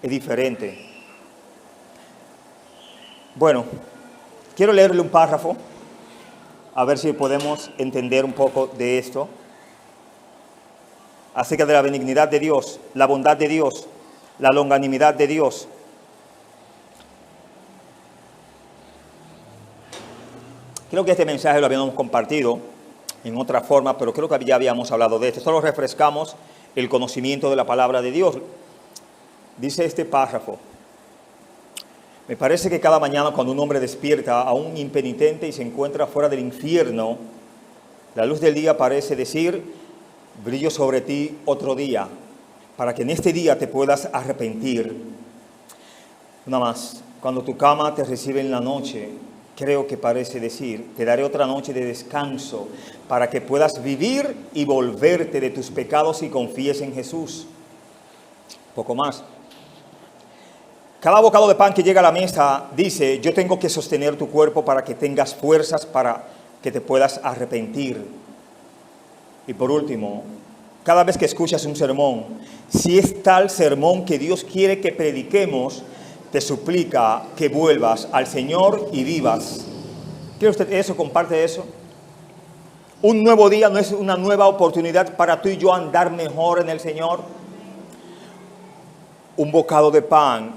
Es diferente. Bueno, quiero leerle un párrafo a ver si podemos entender un poco de esto acerca de la benignidad de Dios, la bondad de Dios, la longanimidad de Dios. Creo que este mensaje lo habíamos compartido en otra forma, pero creo que ya habíamos hablado de esto. Solo refrescamos el conocimiento de la palabra de Dios. Dice este párrafo: me parece que cada mañana cuando un hombre despierta a un impenitente y se encuentra fuera del infierno, la luz del día parece decir: brillo sobre ti otro día, para que en este día te puedas arrepentir. Una más. Cuando tu cama te recibe en la noche, creo que parece decir, te daré otra noche de descanso para que puedas vivir y volverte de tus pecados y confíes en Jesús. Poco más. Cada bocado de pan que llega a la mesa dice, yo tengo que sostener tu cuerpo para que tengas fuerzas para que te puedas arrepentir. Y por último, cada vez que escuchas un sermón, si es tal sermón que Dios quiere que prediquemos, te suplica que vuelvas al Señor y vivas. ¿Quiere usted eso? ¿Comparte eso? Un nuevo día no es una nueva oportunidad para tú y yo andar mejor en el Señor. Un bocado de pan,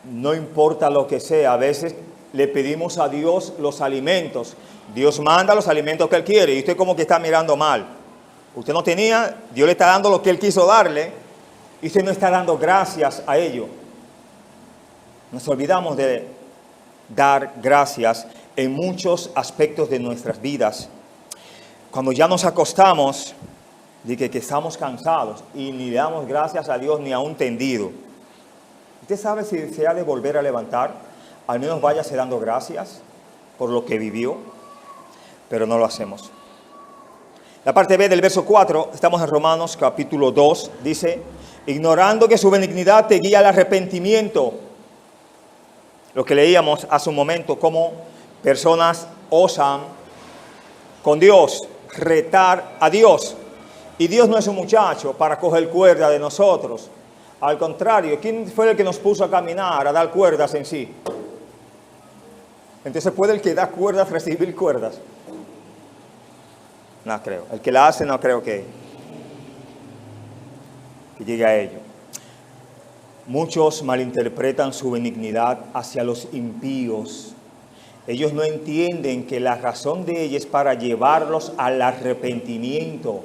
no importa lo que sea, a veces le pedimos a Dios los alimentos. Dios manda los alimentos que Él quiere y usted como que está mirando mal. Usted no tenía, Dios le está dando lo que Él quiso darle y usted no está dando gracias a ello. Nos olvidamos de dar gracias en muchos aspectos de nuestras vidas. Cuando ya nos acostamos, de que estamos cansados y ni le damos gracias a Dios ni a un tendido. ¿Usted sabe si se ha de volver a levantar? Al menos váyase dando gracias por lo que vivió, pero no lo hacemos. La parte B del verso 4, estamos en Romanos capítulo 2, dice, ignorando que su benignidad te guía al arrepentimiento. Lo que leíamos hace un momento, cómo personas osan con Dios, retar a Dios. Y Dios no es un muchacho para coger cuerda de nosotros. Al contrario, ¿quién fue el que nos puso a caminar, a dar cuerdas en sí? Entonces, ¿puede el que da cuerdas recibir cuerdas? No creo. El que la hace no creo que llegue a ello. Muchos malinterpretan su benignidad hacia los impíos. Ellos no entienden que la razón de ella es para llevarlos al arrepentimiento.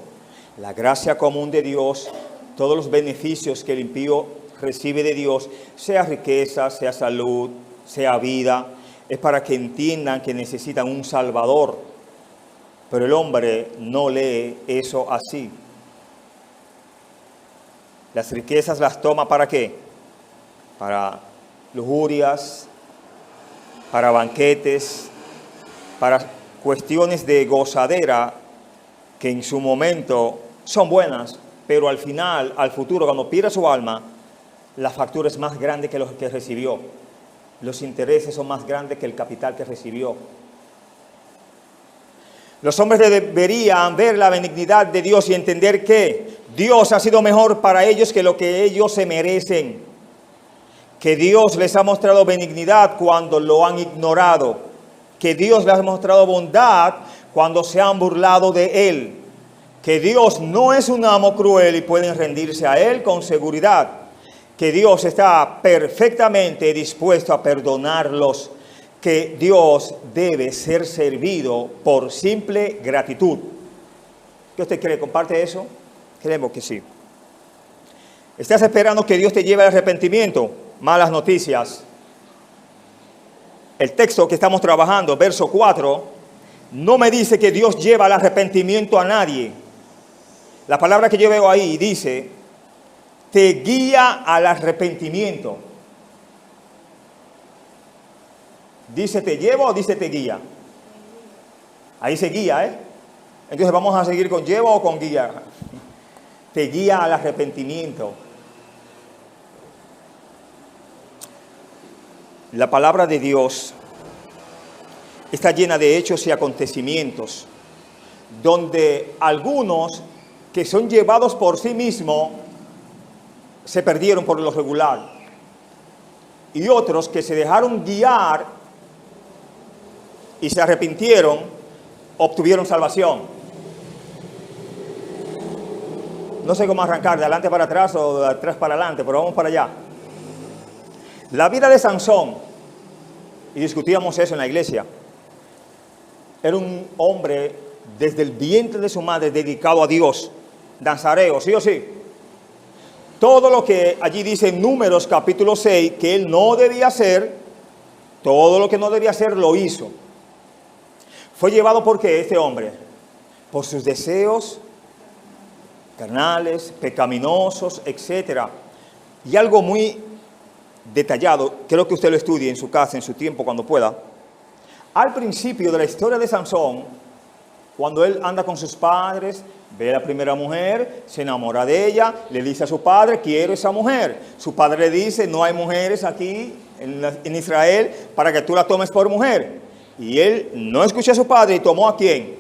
La gracia común de Dios, todos los beneficios que el impío recibe de Dios, sea riqueza, sea salud, sea vida, es para que entiendan que necesitan un Salvador. Pero el hombre no lee eso así. Las riquezas las toma ¿para qué? Para lujurias, para banquetes, para cuestiones de gozadera que en su momento son buenas, pero al final, al futuro, cuando pierda su alma, la factura es más grande que lo que recibió. Los intereses son más grandes que el capital que recibió. Los hombres deberían ver la benignidad de Dios y entender que Dios ha sido mejor para ellos que lo que ellos se merecen. Que Dios les ha mostrado benignidad cuando lo han ignorado. Que Dios les ha mostrado bondad cuando se han burlado de Él. Que Dios no es un amo cruel y pueden rendirse a Él con seguridad. Que Dios está perfectamente dispuesto a perdonarlos. Que Dios debe ser servido por simple gratitud. ¿Qué usted cree? ¿Comparte eso? Creemos que sí. ¿Estás esperando que Dios te lleve al arrepentimiento? Malas noticias. El texto que estamos trabajando, verso 4, no me dice que Dios lleva al arrepentimiento a nadie. La palabra que yo veo ahí dice, te guía al arrepentimiento. ¿Dice te lleva o dice te guía? Ahí se guía, ¿eh? Entonces vamos a seguir con lleva o con guía. Te guía al arrepentimiento. La palabra de Dios está llena de hechos y acontecimientos donde algunos que son llevados por sí mismos se perdieron por lo regular y otros que se dejaron guiar y se arrepintieron, obtuvieron salvación. No sé cómo arrancar, de adelante para atrás o de atrás para adelante, pero vamos para allá. La vida de Sansón, y discutíamos eso en la iglesia, era un hombre desde el vientre de su madre dedicado a Dios, nazareo, sí o sí. Todo lo que allí dice en Números capítulo 6, que él no debía hacer, todo lo que no debía hacer lo hizo. Fue llevado ¿por qué este hombre? Por sus deseos carnales, pecaminosos, etc. Y algo muy detallado. Quiero que usted lo estudie en su casa, en su tiempo, cuando pueda. Al principio de la historia de Sansón, cuando él anda con sus padres, ve a la primera mujer, se enamora de ella, le dice a su padre, quiero esa mujer. Su padre le dice, no hay mujeres aquí en Israel para que tú la tomes por mujer. Y él no escuchó a su padre y tomó a quién.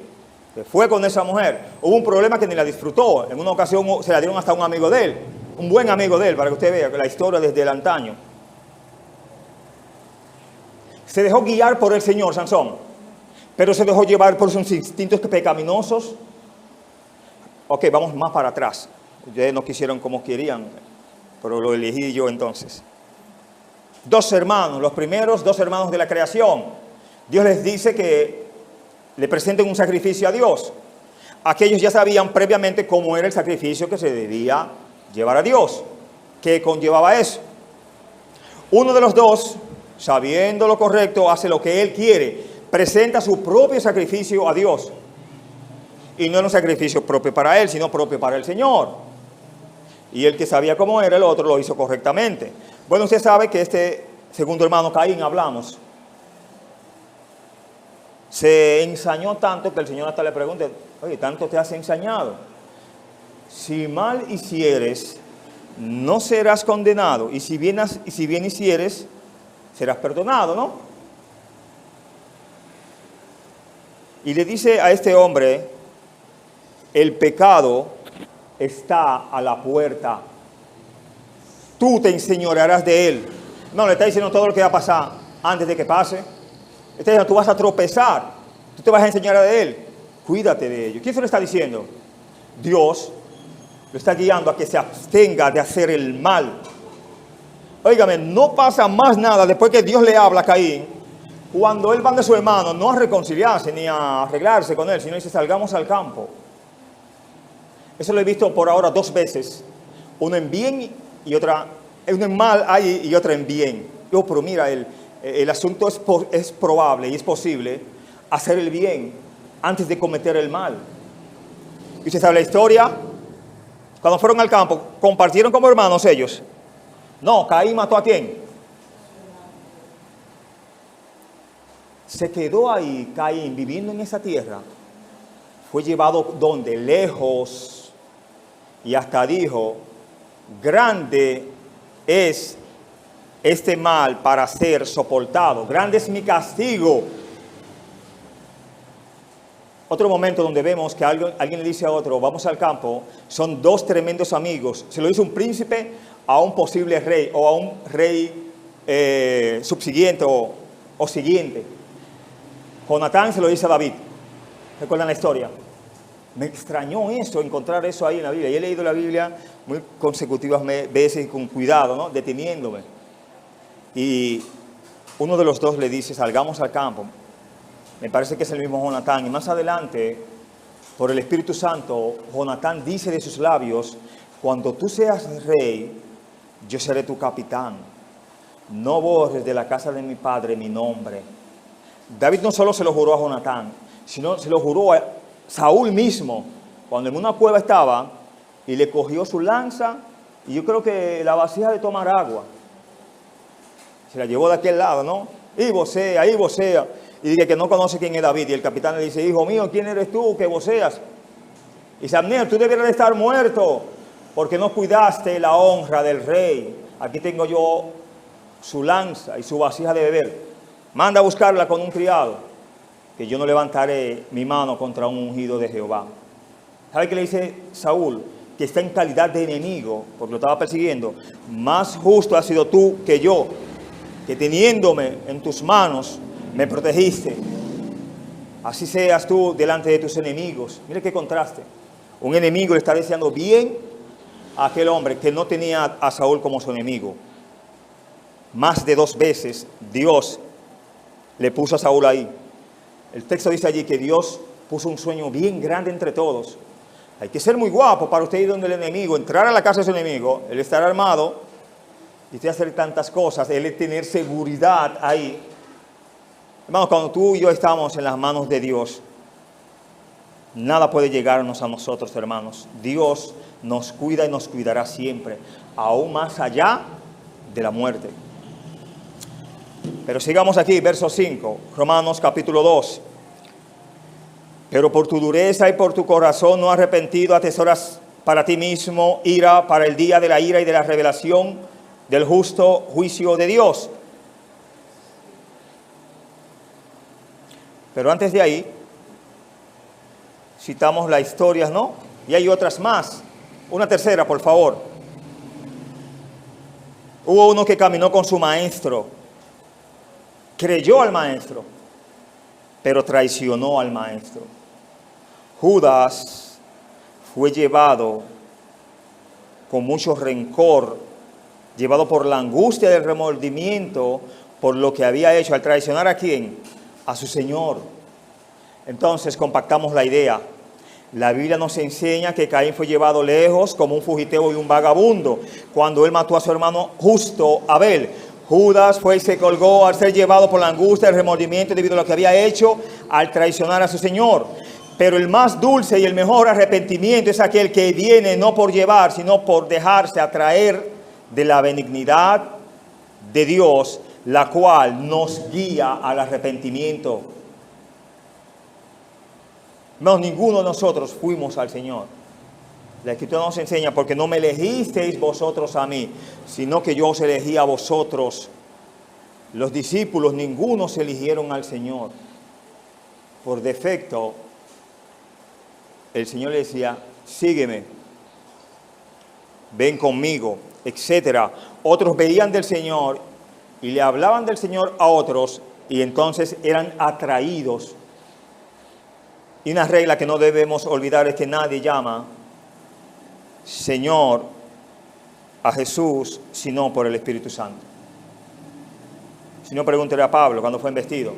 Se fue con esa mujer. Hubo un problema que ni la disfrutó. En una ocasión se la dieron hasta a un amigo de él, un buen amigo de él, para que usted vea la historia desde el antaño. Se dejó guiar por el Señor, Sansón, pero se dejó llevar por sus instintos pecaminosos. Ok, vamos más para atrás. Ustedes no quisieron como querían, pero lo elegí yo entonces. Dos hermanos, los primeros dos hermanos de la creación. Dios les dice que le presenten un sacrificio a Dios. Aquellos ya sabían previamente cómo era el sacrificio que se debía llevar a Dios. ¿Qué conllevaba eso? Uno de los dos, sabiendo lo correcto, hace lo que él quiere. Presenta su propio sacrificio a Dios. Y no era un sacrificio propio para él, sino propio para el Señor. Y el que sabía cómo era, el otro lo hizo correctamente. Bueno, usted sabe que este segundo hermano Caín, hablamos, se ensañó tanto que el Señor hasta le pregunta, oye, ¿tanto te has ensañado? Si mal hicieres, no serás condenado. Y si bien hicieres, serás perdonado, ¿no? Y le dice a este hombre, el pecado está a la puerta. Tú te enseñorearás de él. No, le está diciendo todo lo que va a pasar antes de que pase. Le está diciendo, tú vas a tropezar. Tú te vas a enseñar de él. Cuídate de ello. ¿Quién se lo está diciendo? Dios lo está guiando a que se abstenga de hacer el mal. Óigame, no pasa más nada después que Dios le habla a Caín. Cuando él va de su hermano, no a reconciliarse ni a arreglarse con él, sino dice, salgamos al campo. Eso lo he visto por ahora 2 veces. Uno en bien y otra, uno en mal ahí y otra en bien. Yo, pero mira, el asunto es probable y es posible hacer el bien antes de cometer el mal. Y usted sabe la historia. Cuando fueron al campo, compartieron como hermanos ellos. No, Caín mató ¿a quién? Se quedó ahí Caín viviendo en esa tierra. Fue llevado ¿dónde? Lejos. Y hasta dijo, grande es este mal para ser soportado. Grande es mi castigo. Otro momento donde vemos que alguien le dice a otro, vamos al campo, son 2 tremendos amigos. Se lo dice un príncipe a un posible rey o a un rey subsiguiente o siguiente. Jonatán se lo dice a David. ¿Recuerdan la historia? Me extrañó eso, encontrar eso ahí en la Biblia. Y he leído la Biblia muy consecutivas veces con cuidado, ¿no? Deteniéndome. Y uno de los dos le dice, salgamos al campo. Me parece que es el mismo Jonatán. Y más adelante, por el Espíritu Santo, Jonatán dice de sus labios, cuando tú seas rey, yo seré tu capitán. No borres de la casa de mi padre mi nombre. David no solo se lo juró a Jonatán, sino se lo juró a Saúl mismo, cuando en una cueva estaba, y le cogió su lanza, y yo creo que la vasija de tomar agua, se la llevó de aquel lado, ¿no? Y vocea. Y dice que no conoce quién es David. Y el capitán le dice, hijo mío, ¿quién eres tú que voceas? Y dice, Abner, tú debieras de estar muerto, porque no cuidaste la honra del rey. Aquí tengo yo su lanza y su vasija de beber. Manda a buscarla con un criado, que yo no levantaré mi mano contra un ungido de Jehová. ¿Sabe qué le dice Saúl? Que está en calidad de enemigo, porque lo estaba persiguiendo. Más justo has sido tú que yo, que teniéndome en tus manos, me protegiste. Así seas tú delante de tus enemigos. Mire qué contraste. Un enemigo le está deseando bien a aquel hombre que no tenía a Saúl como su enemigo. Más de 2 veces Dios le puso a Saúl ahí. El texto dice allí que Dios puso un sueño bien grande entre todos. Hay que ser muy guapo para usted ir donde el enemigo, entrar a la casa de su enemigo, él estar armado y usted hacer tantas cosas, él tener seguridad ahí. Hermanos, cuando tú y yo estamos en las manos de Dios, nada puede llegarnos a nosotros, hermanos. Dios nos cuida y nos cuidará siempre, aún más allá de la muerte. Pero sigamos aquí, verso 5, Romanos capítulo 2. Pero por tu dureza y por tu corazón no arrepentido atesoras para ti mismo ira para el día de la ira y de la revelación del justo juicio de Dios. Pero antes de ahí, citamos las historias, ¿no? Y hay otras más. Una tercera, por favor. Hubo uno que caminó con su maestro, creyó al maestro, pero traicionó al maestro. Judas fue llevado con mucho rencor, llevado por la angustia del remordimiento por lo que había hecho al traicionar ¿a quién? A su Señor. Entonces compactamos la idea. La Biblia nos enseña que Caín fue llevado lejos como un fugitivo y un vagabundo cuando él mató a su hermano justo Abel. Judas fue y se colgó al ser llevado por la angustia y el remordimiento debido a lo que había hecho al traicionar a su Señor. Pero el más dulce y el mejor arrepentimiento es aquel que viene no por llevar, sino por dejarse atraer de la benignidad de Dios, la cual nos guía al arrepentimiento. No, ninguno de nosotros fuimos al Señor. La Escritura nos enseña, porque no me elegisteis vosotros a mí, sino que yo os elegí a vosotros. Los discípulos, ninguno se eligieron al Señor. Por defecto, el Señor le decía, sígueme, ven conmigo, etc. Otros veían del Señor y le hablaban del Señor a otros y entonces eran atraídos. Y una regla que no debemos olvidar es que nadie llama Señor a Jesús sino por el Espíritu Santo. Si no, pregúntele a Pablo cuando fue embestido.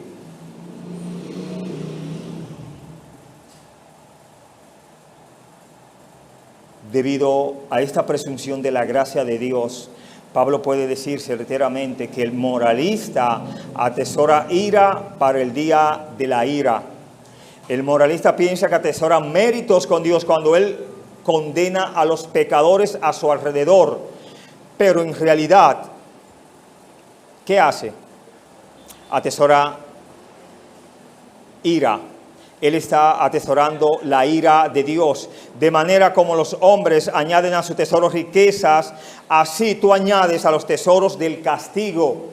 Debido a esta presunción de la gracia de Dios, Pablo puede decir certeramente que el moralista atesora ira para el día de la ira. El moralista piensa que atesora méritos con Dios cuando él condena a los pecadores a su alrededor. Pero en realidad, ¿qué hace? Atesora ira. Él está atesorando la ira de Dios. De manera como los hombres añaden a su tesoro riquezas, así tú añades a los tesoros del castigo.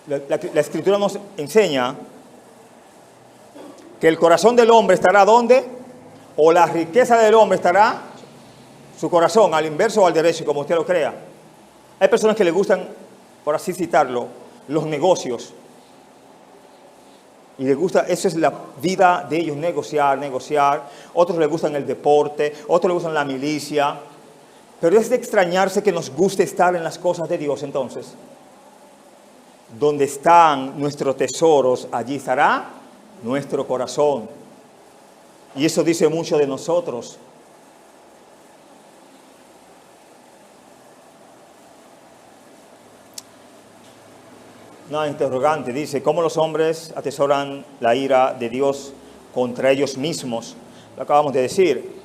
La Escritura nos enseña que el corazón del hombre estará ¿dónde? O la riqueza del hombre estará su corazón, al inverso o al derecho, como usted lo crea. Hay personas que les gustan, por así citarlo, los negocios. Y les gusta, esa es la vida de ellos, negociar. Otros les gustan el deporte, otros les gustan la milicia. Pero es de extrañarse que nos guste estar en las cosas de Dios entonces. Donde están nuestros tesoros, allí estará nuestro corazón. Y eso dice mucho de nosotros. Una interrogante dice, ¿cómo los hombres atesoran la ira de Dios contra ellos mismos? Lo acabamos de decir.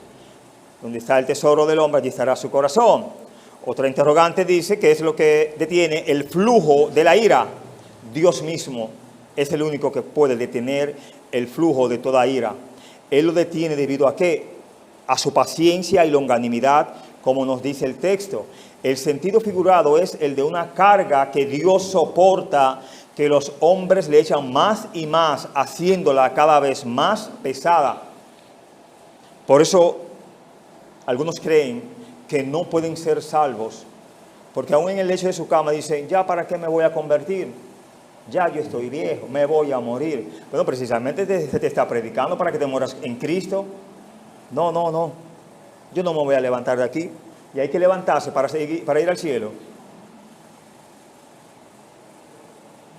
Donde está el tesoro del hombre, allí estará su corazón. Otra interrogante dice, ¿qué es lo que detiene el flujo de la ira? Dios mismo es el único que puede detener el flujo de toda ira. Él lo detiene debido a ¿qué? A su paciencia y longanimidad, como nos dice el texto. El sentido figurado es el de una carga que Dios soporta, que los hombres le echan más y más, haciéndola cada vez más pesada. Por eso, algunos creen que no pueden ser salvos, porque aún en el lecho de su cama dicen, ¿ya para qué me voy a convertir? Ya yo estoy viejo, me voy a morir. Bueno, precisamente se te está predicando para que te mueras en Cristo. No. Yo no me voy a levantar de aquí. Y hay que levantarse para ir al cielo.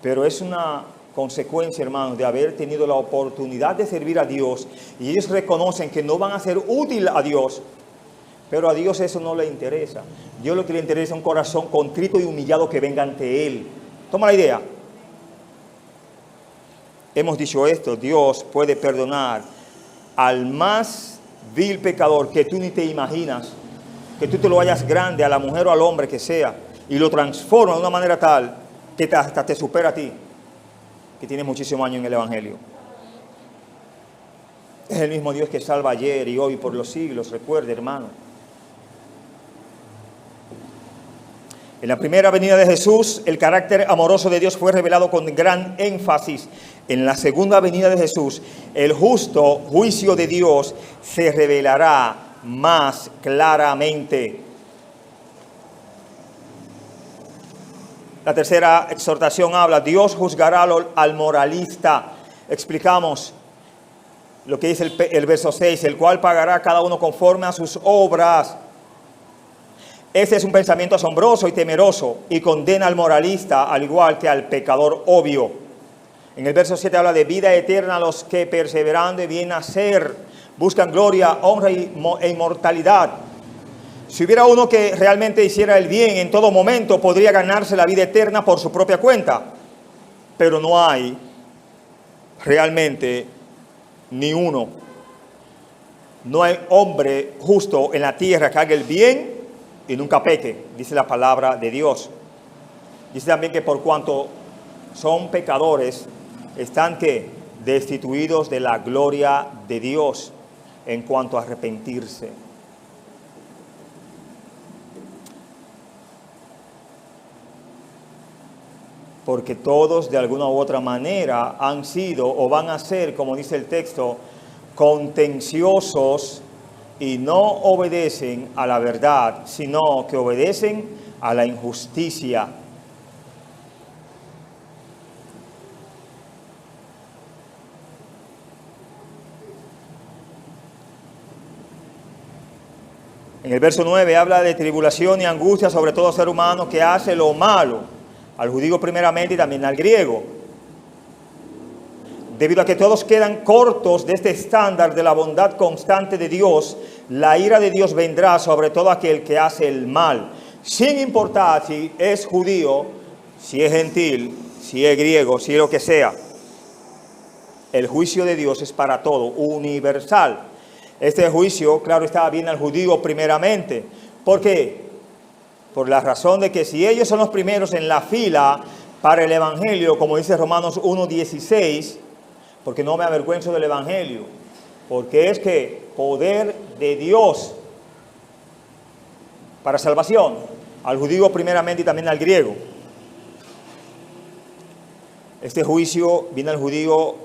Pero es una consecuencia, hermanos, de haber tenido la oportunidad de servir a Dios. Y ellos reconocen que no van a ser útil a Dios. Pero a Dios eso no le interesa. Dios lo que le interesa es un corazón contrito y humillado que venga ante Él. Toma la idea. Hemos dicho esto, Dios puede perdonar al más vil pecador que tú ni te imaginas, que tú te lo hayas grande, a la mujer o al hombre que sea, y lo transforma de una manera tal que hasta te supera a ti, que tiene muchísimos años en el Evangelio. Es el mismo Dios que salva ayer y hoy por los siglos, recuerde, hermano. En la primera venida de Jesús, el carácter amoroso de Dios fue revelado con gran énfasis. En la segunda venida de Jesús, el justo juicio de Dios se revelará más claramente. La tercera exhortación habla, Dios juzgará al moralista. Explicamos lo que dice el verso 6, el cual pagará a cada uno conforme a sus obras. Este es un pensamiento asombroso y temeroso y condena al moralista al igual que al pecador obvio. En el verso 7 habla de vida eterna a los que perseverando y bien hacer buscan gloria, honra e inmortalidad. Si hubiera uno que realmente hiciera el bien en todo momento, podría ganarse la vida eterna por su propia cuenta. Pero no hay realmente ni uno. No hay hombre justo en la tierra que haga el bien y nunca peque, dice la palabra de Dios. Dice también que por cuanto son pecadores, están que destituidos de la gloria de Dios en cuanto a arrepentirse. Porque todos de alguna u otra manera han sido o van a ser, como dice el texto, contenciosos y no obedecen a la verdad, sino que obedecen a la injusticia. En el verso 9 habla de tribulación y angustia sobre todo ser humano que hace lo malo, al judío primeramente y también al griego. Debido a que todos quedan cortos de este estándar de la bondad constante de Dios, la ira de Dios vendrá sobre todo aquel que hace el mal, sin importar si es judío, si es gentil, si es griego, si es lo que sea. El juicio de Dios es para todo, universal. Este juicio, claro, estaba bien al judío primeramente. ¿Por qué? Por la razón de que si ellos son los primeros en la fila para el Evangelio, como dice Romanos 1:16, porque no me avergüenzo del Evangelio, porque es que poder de Dios para salvación, al judío primeramente y también al griego. Este juicio viene al judío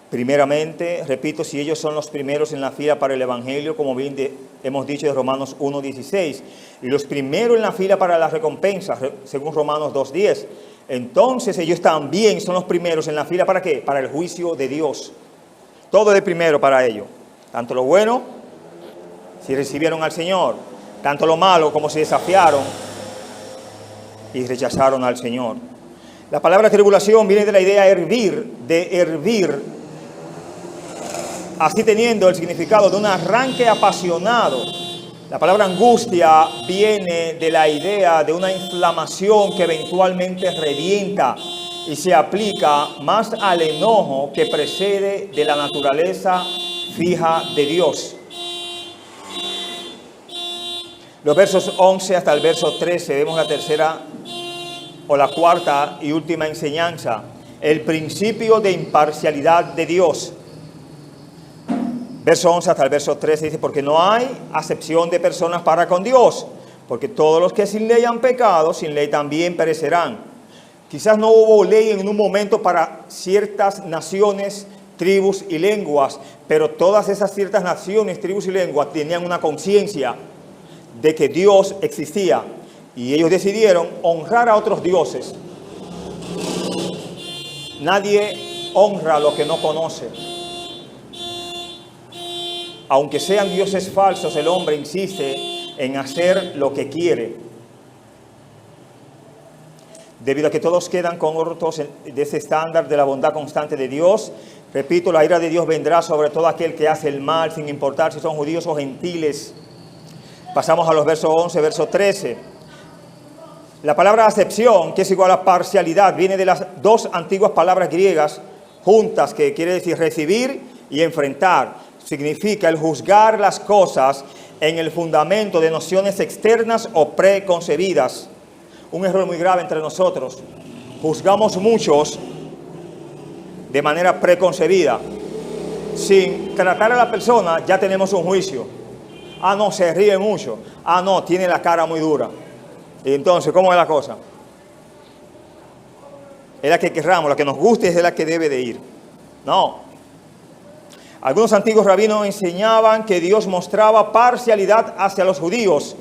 primeramente, repito, si ellos son los primeros en la fila para el Evangelio, como bien hemos dicho de Romanos 1:16, y los primeros en la fila para la recompensa, según Romanos 2:10, entonces ellos también son los primeros en la fila ¿para qué? Para el juicio de Dios. Todo es de primero para ellos. Tanto lo bueno, si recibieron al Señor, tanto lo malo como si desafiaron y rechazaron al Señor. La palabra tribulación viene de la idea hervir, de hervir, así teniendo el significado de un arranque apasionado. La palabra angustia viene de la idea de una inflamación que eventualmente revienta y se aplica más al enojo que precede de la naturaleza fija de Dios. Los versos 11 hasta el verso 13 vemos la tercera o la cuarta y última enseñanza, el principio de imparcialidad de Dios. Verso 11 hasta el verso 13 dice, porque no hay acepción de personas para con Dios, porque todos los que sin ley han pecado, sin ley también perecerán. Quizás no hubo ley en un momento para ciertas naciones, tribus y lenguas, pero todas esas ciertas naciones, tribus y lenguas tenían una conciencia de que Dios existía y ellos decidieron honrar a otros dioses. Nadie honra lo que no conoce. Aunque sean dioses falsos, el hombre insiste en hacer lo que quiere. Debido a que todos quedan cortos de ese estándar de la bondad constante de Dios, repito, la ira de Dios vendrá sobre todo aquel que hace el mal, sin importar si son judíos o gentiles. Pasamos a los versos 11, verso 13. La palabra acepción, que es igual a parcialidad, viene de las dos antiguas palabras griegas juntas, que quiere decir recibir y enfrentar. Significa el juzgar las cosas en el fundamento de nociones externas o preconcebidas. Un error muy grave entre nosotros. juzgamos muchos de manera preconcebida. Sin tratar a la persona ya tenemos un juicio. Ah, no, se ríe mucho. Ah, no, tiene la cara muy dura. Y entonces, ¿cómo es la cosa? Es la que querramos, la que nos guste es la que debe de ir. No. Algunos antiguos rabinos enseñaban que Dios mostraba parcialidad hacia los judíos.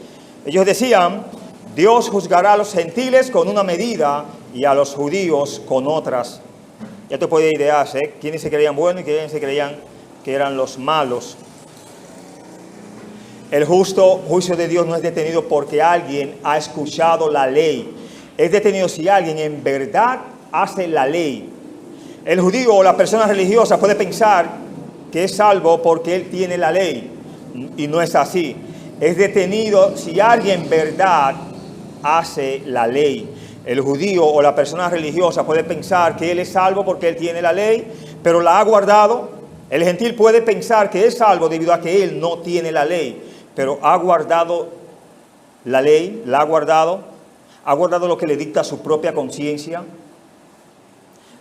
Ellos decían, Dios juzgará a los gentiles con una medida y a los judíos con otras. Ya te puedes idear, ¿eh? Quiénes se creían buenos y quiénes se creían que eran los malos. El justo juicio de Dios no es detenido porque alguien ha escuchado la ley. Es detenido si alguien en verdad hace la ley. El judío o la persona religiosa puede pensar que es salvo porque él tiene la ley. Y no es así. Es detenido si alguien en verdad hace la ley. El judío o la persona religiosa puede pensar que él es salvo porque él tiene la ley, pero la ha guardado. El gentil puede pensar que es salvo debido a que él no tiene la ley, pero ha guardado la ley, la ha guardado lo que le dicta su propia conciencia.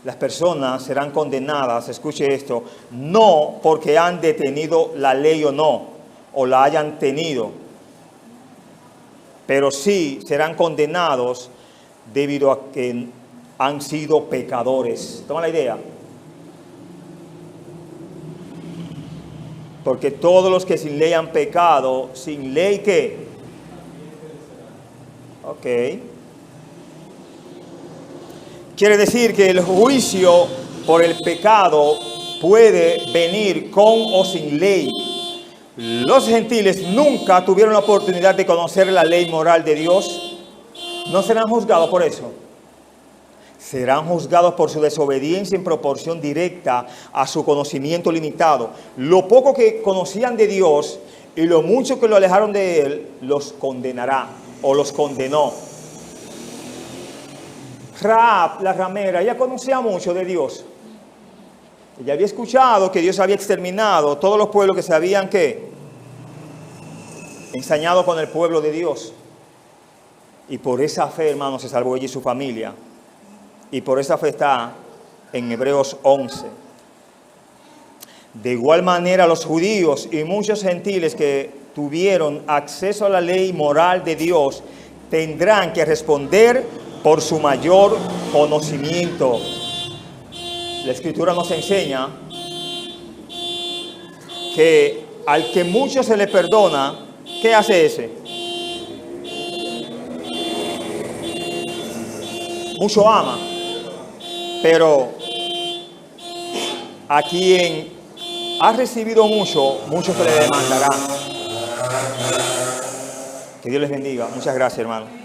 Las personas serán condenadas, escuche esto, no porque han detenido la ley o no, o la hayan tenido, pero sí serán condenados debido a que han sido pecadores. ¿Toma la idea? Porque todos los que sin ley han pecado, sin ley, ¿qué? Ok. Quiere decir que el juicio por el pecado puede venir con o sin ley. Los gentiles nunca tuvieron la oportunidad de conocer la ley moral de Dios. No serán juzgados por eso. Serán juzgados por su desobediencia en proporción directa a su conocimiento limitado. Lo poco que conocían de Dios y lo mucho que lo alejaron de Él, los condenará o los condenó. Rahab, la ramera, ella conocía mucho de Dios. Ella había escuchado que Dios había exterminado todos los pueblos que se habían ensañado con el pueblo de Dios. Y por esa fe, hermano, se salvó ella y su familia. Y por esa fe está en Hebreos 11. De igual manera, los judíos y muchos gentiles que tuvieron acceso a la ley moral de Dios tendrán que responder por su mayor conocimiento. La Escritura nos enseña que al que mucho se le perdona, ¿qué hace ese? Mucho ama. Pero a quien ha recibido mucho, mucho se le demandará. Que Dios les bendiga. Muchas gracias, hermano.